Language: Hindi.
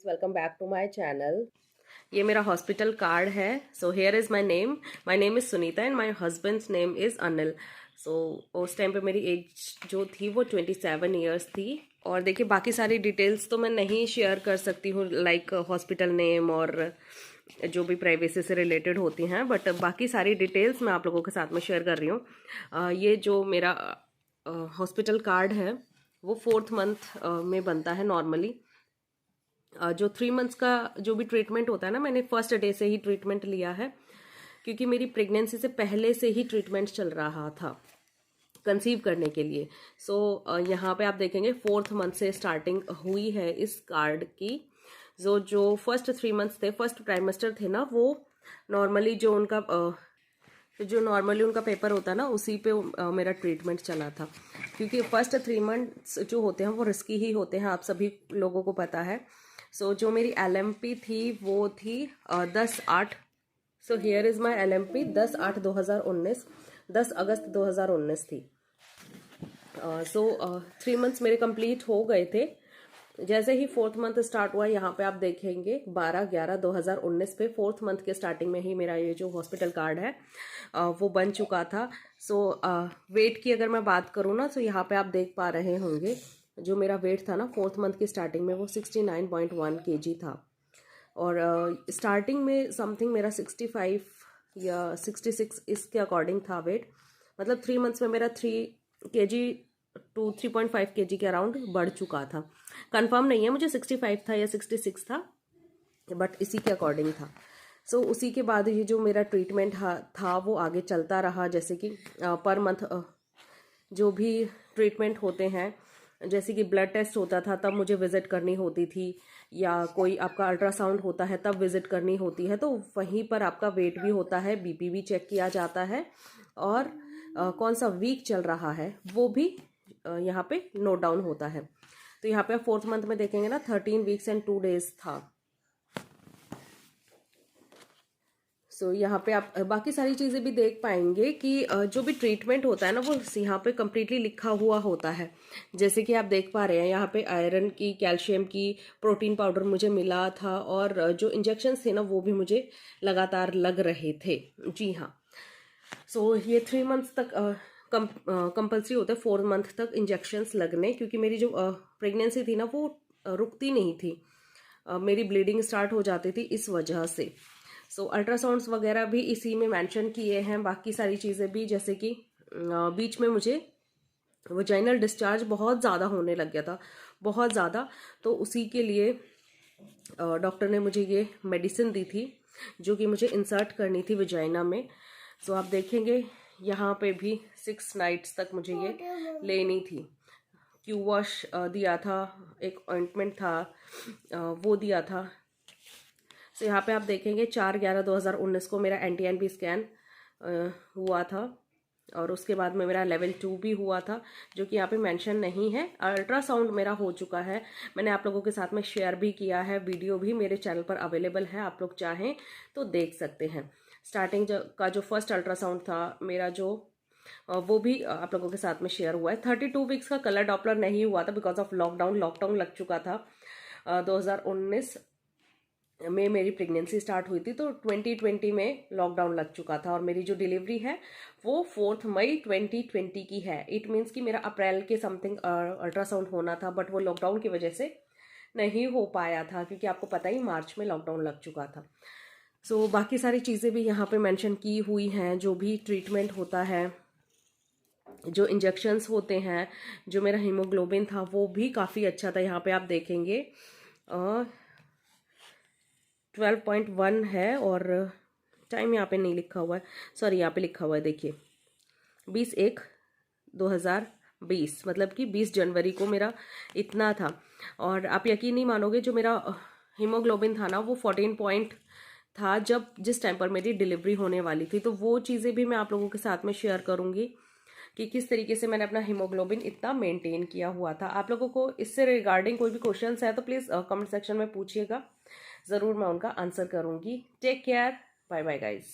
Welcome back to my channel. ये मेरा हॉस्पिटल कार्ड है। So here is my name is Sunita and my husband's name is Anil. So उस टाइम पे मेरी एज जो थी वो 27 ईयर्स थी। और देखिए बाकी सारी डिटेल्स तो मैं नहीं शेयर कर सकती हूँ, लाइक हॉस्पिटल नेम और जो भी प्राइवेसी से रिलेटेड होती हैं, बट बाकी सारी डिटेल्स मैं आप लोगों के साथ में शेयर कर रही हूँ। ये जो मेरा हॉस्पिटल कार्ड है वो 4th मंथ में बनता है नॉर्मली। जो 3 मंथ्स का जो भी ट्रीटमेंट होता है ना, मैंने फर्स्ट डे से ही ट्रीटमेंट लिया है क्योंकि मेरी प्रेगनेंसी से पहले से ही ट्रीटमेंट चल रहा था कंसीव करने के लिए। सो यहाँ पे आप देखेंगे 4th मंथ से स्टार्टिंग हुई है इस कार्ड की। जो फर्स्ट 3 मंथ्स थे, फर्स्ट ट्राइमेस्टर थे ना, वो नॉर्मली जो नॉर्मली उनका पेपर होता है ना, उसी पे मेरा ट्रीटमेंट चला था क्योंकि फर्स्ट 3 मंथ्स जो होते हैं वो रिस्की ही होते हैं, आप सभी लोगों को पता है। सो जो मेरी LMP थी वो थी 10/8। So here is my LMP 10/8/2019, 10 अगस्त 2019 थी। 3 मंथ्स मेरे कंप्लीट हो गए थे। जैसे ही 4th मंथ स्टार्ट हुआ, यहाँ पे आप देखेंगे 12/11/2019 पे 4th मंथ के स्टार्टिंग में ही मेरा ये जो हॉस्पिटल कार्ड है वो बन चुका था। वेट की अगर मैं बात करूँ ना, तो यहाँ पे आप देख पा रहे होंगे जो मेरा वेट था ना 4th मंथ की स्टार्टिंग में वो 69.1 kg था। और स्टार्टिंग में समथिंग मेरा 65 या 66 इसके अकॉर्डिंग था वेट। मतलब 3 मंथ्स में मेरा 3 kg टू 3.5 kg के अराउंड बढ़ चुका था। कंफर्म नहीं है मुझे 65 था या 66 था, बट इसी के अकॉर्डिंग था। उसी के बाद ये जो मेरा ट्रीटमेंट था वो आगे चलता रहा। जैसे कि पर मंथ जो भी ट्रीटमेंट होते हैं, जैसे कि ब्लड टेस्ट होता था तब मुझे विजिट करनी होती थी, या कोई आपका अल्ट्रासाउंड होता है तब विजिट करनी होती है, तो वहीं पर आपका वेट भी होता है, BP भी चेक किया जाता है, और कौन सा वीक चल रहा है वो भी यहाँ पे नोट डाउन होता है। तो यहाँ पे 4th मंथ में देखेंगे ना 13 वीक्स एंड 2 डेज था। यहाँ पे आप बाकी सारी चीज़ें भी देख पाएंगे कि जो भी ट्रीटमेंट होता है ना वो यहाँ पे कम्प्लीटली लिखा हुआ होता है। जैसे कि आप देख पा रहे हैं यहाँ पे आयरन की, कैल्शियम की, प्रोटीन पाउडर मुझे मिला था, और जो इंजेक्शन्स थे ना वो भी मुझे लगातार लग रहे थे। जी हाँ। ये 3 मंथ्स तक कंपल्सरी होता है 4th मंथ तक इंजेक्शन्स लगने, क्योंकि मेरी जो प्रेगनेंसी थी ना वो रुकती नहीं थी, मेरी ब्लीडिंग स्टार्ट हो जाती थी इस वजह से। अल्ट्रासाउंड्स वगैरह भी इसी में मेंशन किए हैं, बाकी सारी चीज़ें भी। जैसे कि बीच में मुझे वजाइनल डिस्चार्ज बहुत ज़्यादा होने लग गया था, बहुत ज़्यादा। तो उसी के लिए डॉक्टर ने मुझे ये मेडिसिन दी थी जो कि मुझे इंसर्ट करनी थी वजाइना में। आप देखेंगे यहाँ पे भी 6 नाइट्स तक मुझे ये लेनी थी। क्यू वॉश दिया था, एक ऑइंटमेंट था वो दिया था। यहाँ पे आप देखेंगे 4/11/2019 को मेरा NT-NB स्कैन हुआ था, और उसके बाद में मेरा लेवल 2 भी हुआ था, जो कि यहाँ पे मेंशन नहीं है। अल्ट्रासाउंड मेरा हो चुका है, मैंने आप लोगों के साथ में शेयर भी किया है, वीडियो भी मेरे चैनल पर अवेलेबल है, आप लोग चाहें तो देख सकते हैं। स्टार्टिंग का जो फर्स्ट अल्ट्रासाउंड था मेरा, जो वो भी आप लोगों के साथ में शेयर हुआ है। 32 वीक्स का कलर डॉपलर नहीं हुआ था बिकॉज ऑफ लॉकडाउन लग चुका था। 2019 में मेरी प्रेगनेंसी स्टार्ट हुई थी, तो 2020 में लॉकडाउन लग चुका था, और मेरी जो डिलीवरी है वो 4 मई 2020 की है। इट मीन्स कि मेरा अप्रैल के समथिंग अल्ट्रासाउंड होना था, बट वो लॉकडाउन की वजह से नहीं हो पाया था, क्योंकि आपको पता ही मार्च में लॉकडाउन लग चुका था। बाकी सारी चीज़ें भी यहाँ पे मेंशन की हुई हैं, जो भी ट्रीटमेंट होता है, जो इंजेक्शन्स होते हैं, जो मेरा हीमोग्लोबिन था वो भी काफ़ी अच्छा था। यहाँ पे आप देखेंगे 12.1 है, और टाइम यहाँ पे नहीं लिखा हुआ है, सॉरी यहाँ पे लिखा हुआ है, देखिए 20/1/2020, मतलब कि 20 जनवरी को मेरा इतना था। और आप यकीन नहीं मानोगे, जो मेरा हीमोग्लोबिन था ना वो 14 पॉइंट था जिस टाइम पर मेरी डिलीवरी होने वाली थी। तो वो चीज़ें भी मैं आप लोगों के साथ में शेयर करूँगी कि किस तरीके से मैंने अपना हीमोग्लोबिन इतना मेंटेन किया हुआ था। आप लोगों को इससे रिगार्डिंग कोई भी क्वेश्चंस है तो प्लीज़ कमेंट सेक्शन में पूछिएगा, ज़रूर मैं उनका आंसर करूँगी। Take care, bye bye guys.